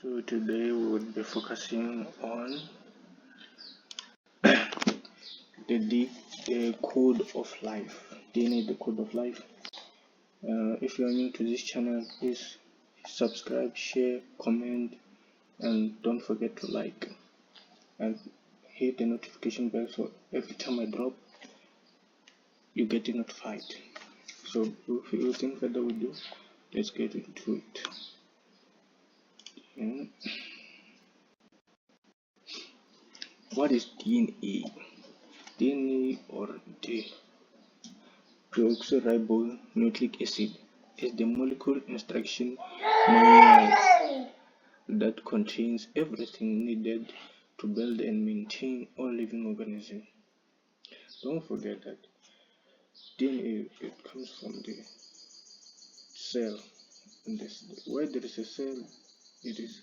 So today we will be focusing on the code of life. DNA, the code of life. If you are new to this channel, please subscribe, share, comment, and don't forget to like and hit the notification bell so every time I drop, you get notified. So without further ado, let's get into it. What is DNA? DNA, or deoxyribonucleic acid, is the molecule instruction manual that contains everything needed to build and maintain all living organisms. Don't forget that DNA, it comes from the cell. And where there is a cell, it is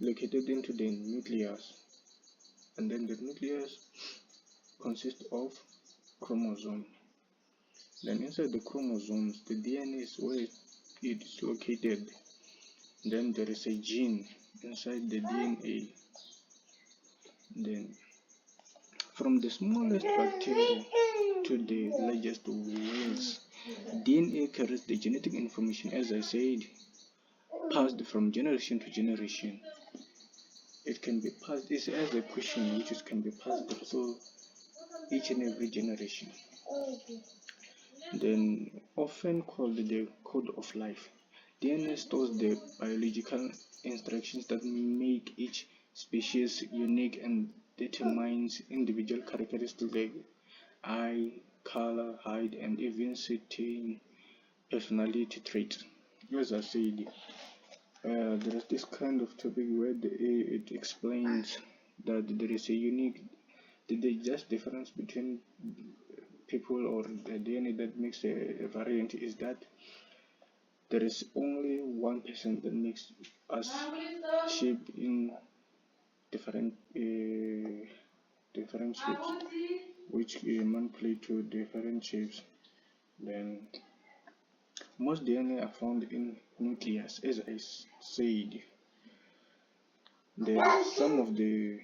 located into the nucleus, and then the nucleus consists of chromosomes. Then inside the chromosomes, the DNA is where it is located. Then there is a gene inside the DNA. Then from the smallest bacteria to the largest whales, DNA carries the genetic information, as I said, passed from generation to generation. It can be passed, it's as a question which can be passed through each and every generation. Then often called the code of life, DNA stores the biological instructions that make each species unique and determines individual characteristics like eye, color, height, and even certain personality traits. As I said, there is this kind of topic where it explains that there is a unique, the just difference between people or the DNA that makes a variant is that there is only 1% that makes us shape in different shapes, which manipulate to different shapes. Then most DNA are found in nucleus, as I said. Then some of the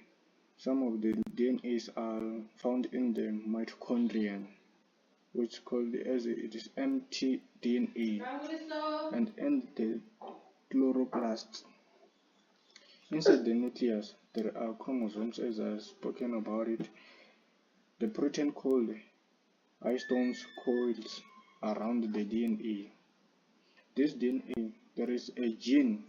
DNAs are found in the mitochondrion, which is called as it is empty DNA, and in the chloroplast. Inside the nucleus, there are chromosomes, as I've spoken about it. The protein called histones coils around the DNA. This DNA, there is a gene.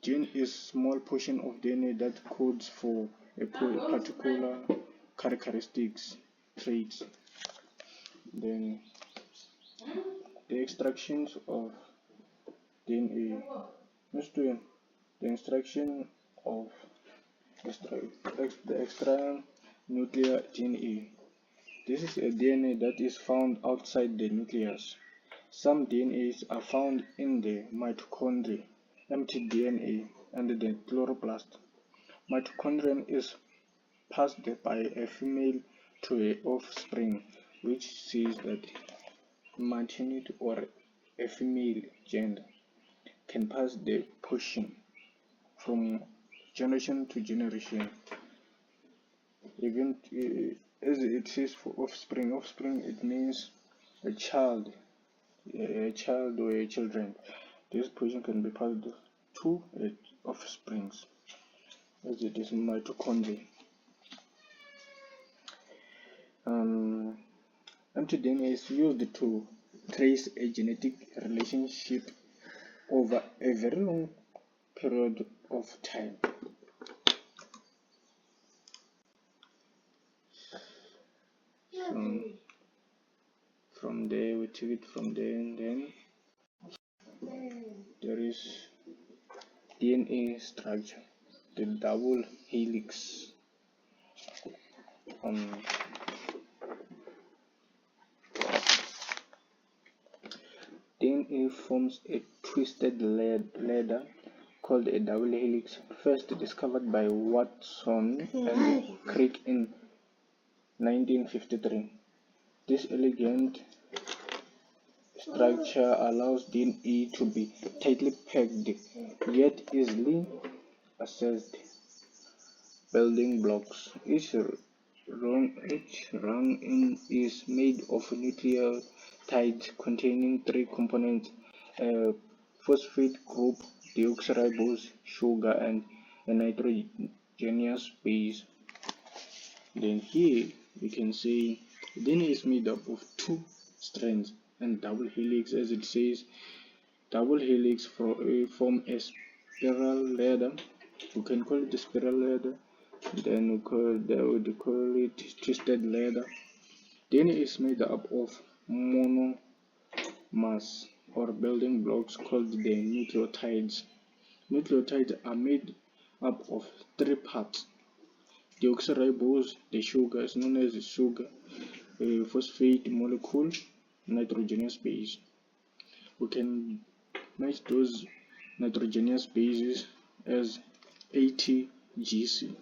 Gene is small portion of DNA that codes for a particular characteristics, traits. Then the extractions of DNA. The instruction of the extra nuclear DNA. This is a DNA that is found outside the nucleus. Some DNAs are found in the mitochondria, empty DNA, and the chloroplast. Mitochondrion is passed by a female to a offspring, which says that maternity or a female gender can pass the portion from generation to generation. Even as it says for offspring, it means a child or a children. This portion can be passed to offsprings, as it is mitochondria. Empty DNA is used to trace a genetic relationship over a very long period of time. From there, we take it from there, and then there is DNA structure, the double helix. DNA forms a twisted ladder called a double helix, first discovered by Watson and Crick in 1953. This elegant structure allows DNA to be tightly packed yet easily accessed. Building blocks. Each rung is made of nucleotides containing three components: a phosphate group, deoxyribose, sugar, and a nitrogenous base. Then here we can say DNA is made up of two strands and double helix, as it says. Double helix form a spiral ladder. We can call it a spiral ladder. Then we call it twisted ladder. DNA is made up of monomers or building blocks called the nucleotides. Nucleotides are made up of three parts: deoxyribose, the sugar is known as the sugar, a phosphate molecule, nitrogenous base. We can match those nitrogenous bases as ATGC.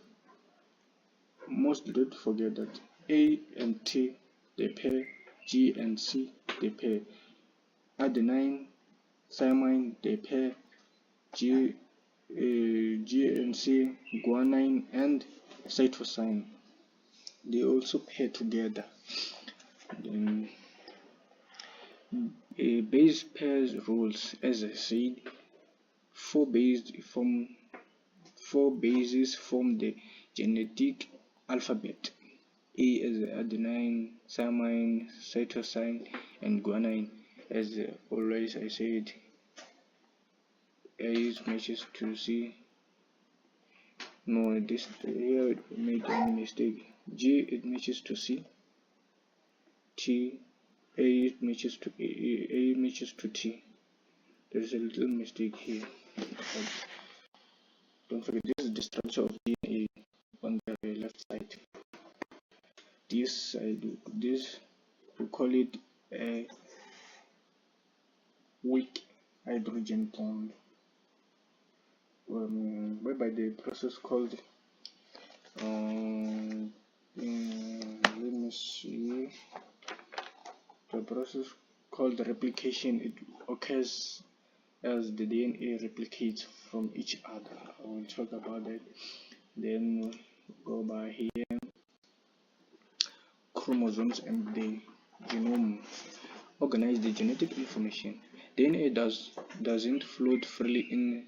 Most don't forget that A and T they pair, G and C they pair, adenine, thymine they pair, G and C, guanine and cytosine they also pair together. Then a base pairs rules, as I said, four bases form the genetic alphabet. A as adenine, thymine, cytosine, and guanine. As always I said, A matches to C. No, this here I made a mistake. G it matches to C. T A it matches to A matches to T. There's a little mistake here. Don't forget, this is the structure of DNA on the left side. This we call it a weak hydrogen bond, whereby the process called let me see, the process called replication. It occurs as the DNA replicates from each other. I will talk about that. Then go by here. Chromosomes and the genome organize the genetic information. DNA doesn't float freely in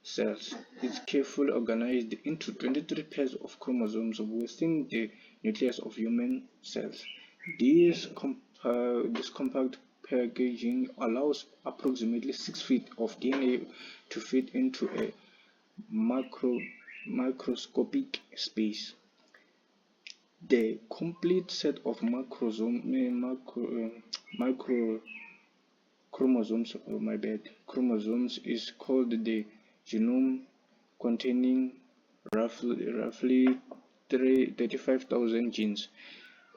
cells. It's carefully organized into 23 pairs of chromosomes within the nucleus of human cells. This compact packaging allows approximately 6 feet of DNA to fit into a microscopic space. The complete set of chromosomes is called the genome, containing roughly 35,000 genes.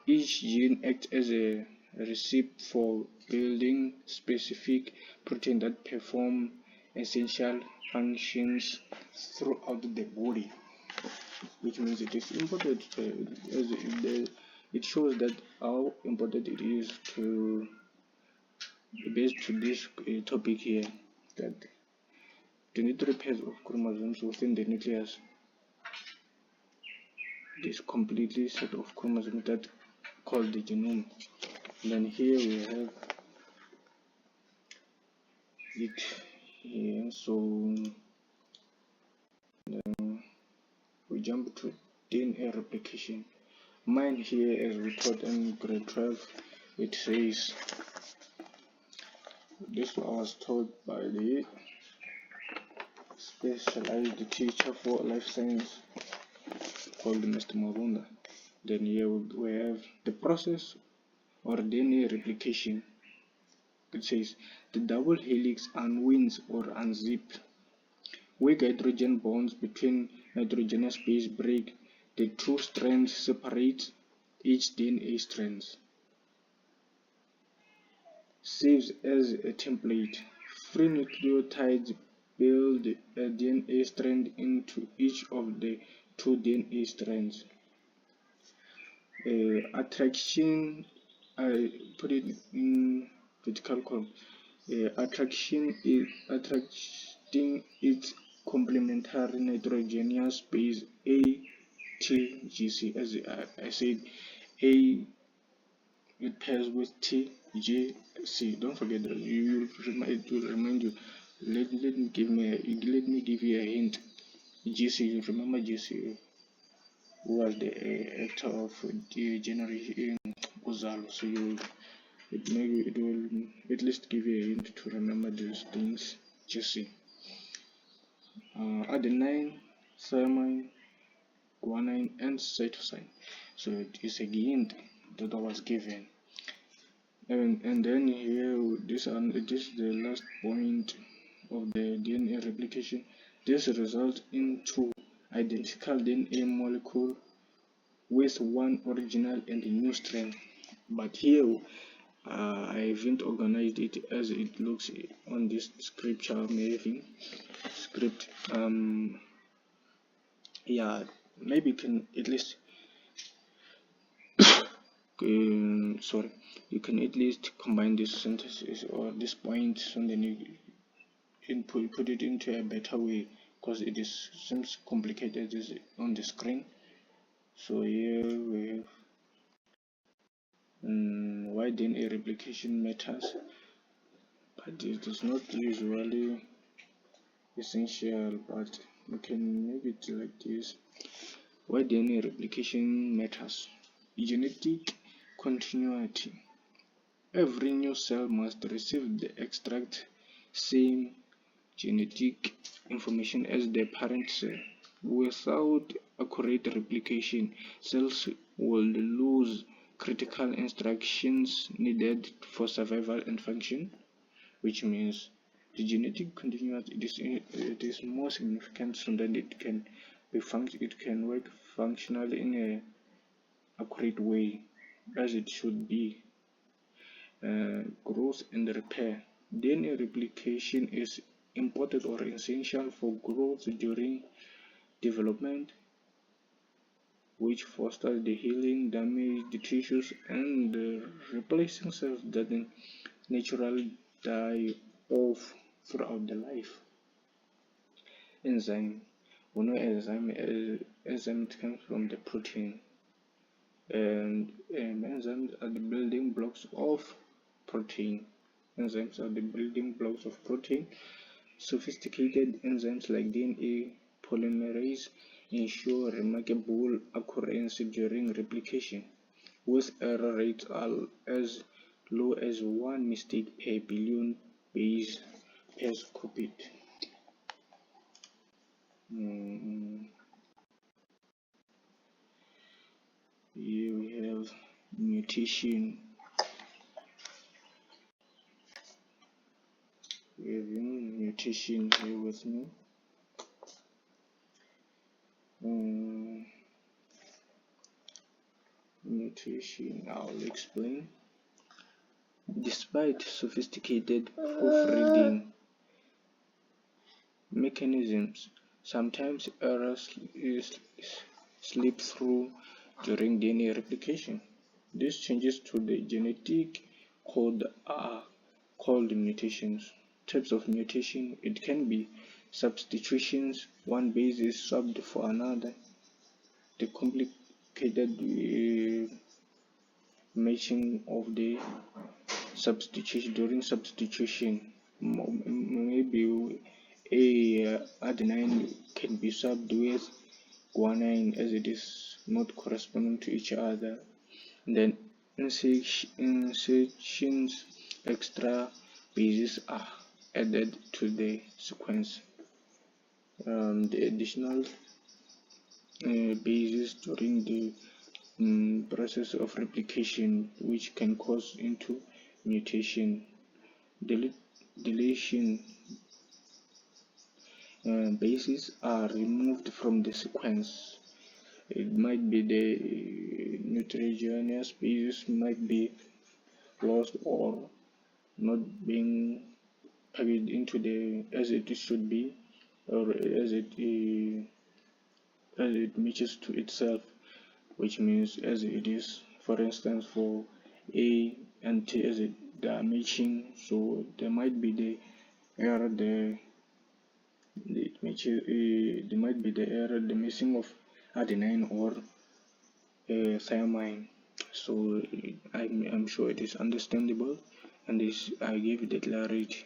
Each gene acts as a recipe for building specific proteins that perform essential functions throughout the body, which means it is important. It shows that how important it is to, based to this topic here, that 23 pairs of chromosomes within the nucleus. This completely set of chromosomes that called the genome. Then here we have it here. So then we jump to DNA replication. Mine here, as we taught in grade 12, it says, this I was taught by the specialized teacher for life science called Mr. Mavunda. Then here we have the process or DNA replication. It says the double helix unwinds or unzips. Weak hydrogen bonds between nitrogenous base break. The two strands separate each DNA strand. Serves as a template. Free nucleotides build a DNA strand into each of the two DNA strands. Attraction, I put it in vertical column. Attracting its complementary nitrogenous base ATGC. As I said, A it pairs with TGC. Don't forget that. It will remind you. Let me give you a hint. GC, you remember GC, who was the actor of the generation Ozalo. So it will at least give you a hint to remember these things. GC. Adenine, thymine, guanine, and cytosine. So it is a hint that I was given. And then here, this is the last point of the DNA replication. This results in two identical DNA molecule with one original and a new strand. But here, I haven't organized it as it looks on this scripture maybe script. Yeah, maybe you can at least sorry, you can at least combine these sentences or these points, and then you put it into a better way, because it is seems complicated as on the screen. So here we have why DNA replication matters, but it is not usually essential, but we can make it like this. Why DNA replication matters. Genetic continuity. Every new cell must receive the exact same genetic information as the parent cell. Without accurate replication, cells will lose critical instructions needed for survival and function, which means the genetic continuity it is more significant so that it can work functionally in a accurate way as it should be. Growth and repair. DNA replication is important or essential for growth during development, which fosters the healing damaged tissues and replacing cells that naturally die off throughout the life. Enzyme. We know enzyme comes from the protein, and enzymes are the building blocks of protein. Enzymes are the building blocks of protein. Sophisticated enzymes like DNA polymerase ensure remarkable accuracy during replication, with error rates as low as one mistake per billion base pairs copied. Here we have mutation. We have mutation here with me. Mutation, I'll explain. Despite sophisticated proofreading mechanisms, sometimes errors slip through during DNA replication. These changes to the genetic code are called mutations. Types of mutation: it can be substitutions, one base is swapped for another. The complicated matching of the substitution during substitution. Maybe a adenine can be swapped with guanine as it is not corresponding to each other. And then insertions, extra bases are added to the sequence. The additional bases during the process of replication, which can cause into mutation. Deletion bases are removed from the sequence. It might be the nitrogenous bases might be lost or not being packaged into the as it should be, or as it matches to itself, which means as it is. For instance, for A and T, as they are matching, so there might be the error there. There might be the error, the missing of adenine or thymine. So I'm sure it is understandable, and this I gave the clarity.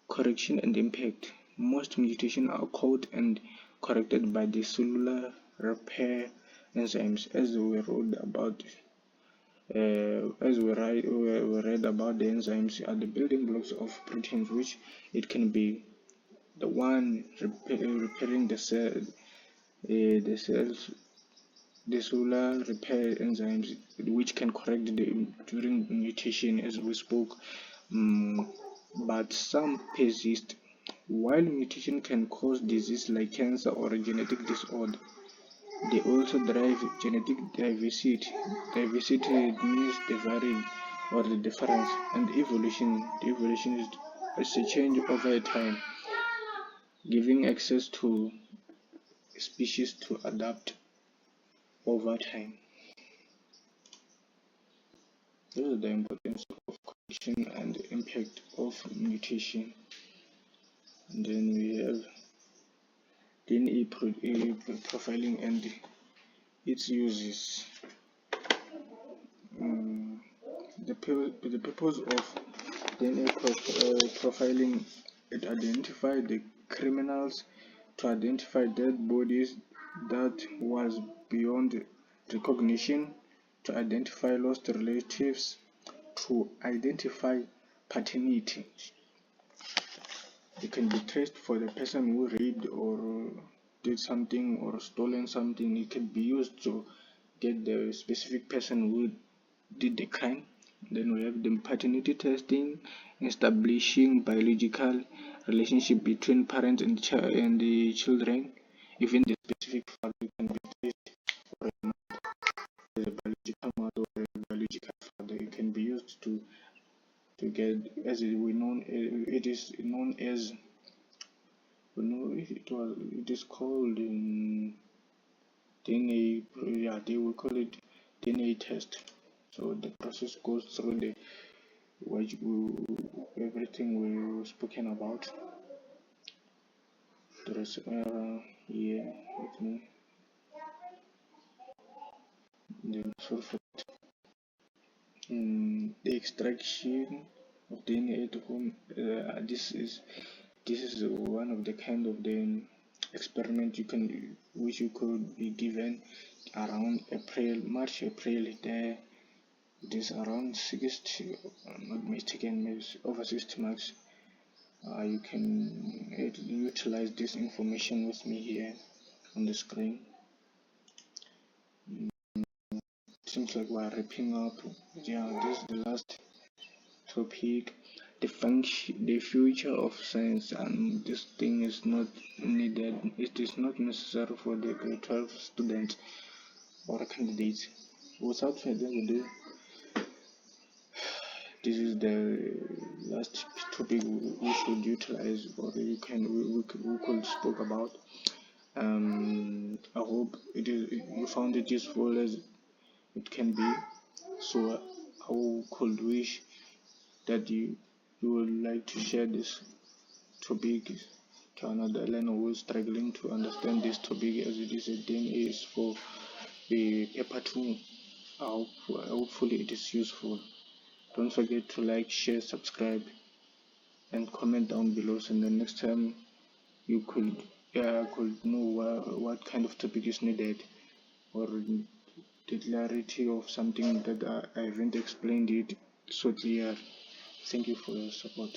Correction and impact. Most mutations are caught and corrected by the cellular repair enzymes, as we wrote about. We read about, the enzymes are the building blocks of proteins, which it can be the one repairing the cells, the cellular repair enzymes, which can correct during mutation, as we spoke. Mm, but some persist. While mutation can cause disease like cancer or a genetic disorder, they also drive genetic diversity. Diversity means the variant or the difference, and evolution. The evolution is a change over time, giving access to species to adapt over time. This is the importance of correction and the impact of mutation. And then we have DNA profiling and its uses. The purpose of DNA profiling, it identifies the criminals, to identify dead bodies that was beyond recognition, to identify lost relatives, to identify paternity. It can be traced for the person who raped or did something or stolen something. It can be used to get the specific person who did the crime. Then we have the paternity testing, establishing biological relationship between parents and the children. Even the specific father can be traced, or a biological mother or a biological father. It can be used to get, as it is known as, it is called in DNA. Yeah, they will call it DNA test. So the process goes through the everything we spoken about. There is yeah, let me then so for the extraction of DNA at home. This is one of the kind of the experiment which you could be given around March, April. There it is around 60, I'm not mistaken, maybe over 60 marks. You can utilize this information with me here on the screen. Seems like we're wrapping up. Yeah, this is the last topic. The future of science, and this thing is not needed. It is not necessary for the grade 12 students or candidates. Without further ado, this is the last topic we should utilize, or we could spoke about. I hope you found it useful as it can be. So I could wish that you would like to share this topic to another learner who is struggling to understand this topic, as it is a DNA is for the paper 2. Hopefully it is useful. Don't forget to like, share, subscribe, and comment down below, so the next time you could know what kind of topic is needed, or the clarity of something that I haven't explained it so clear. Thank you for your support.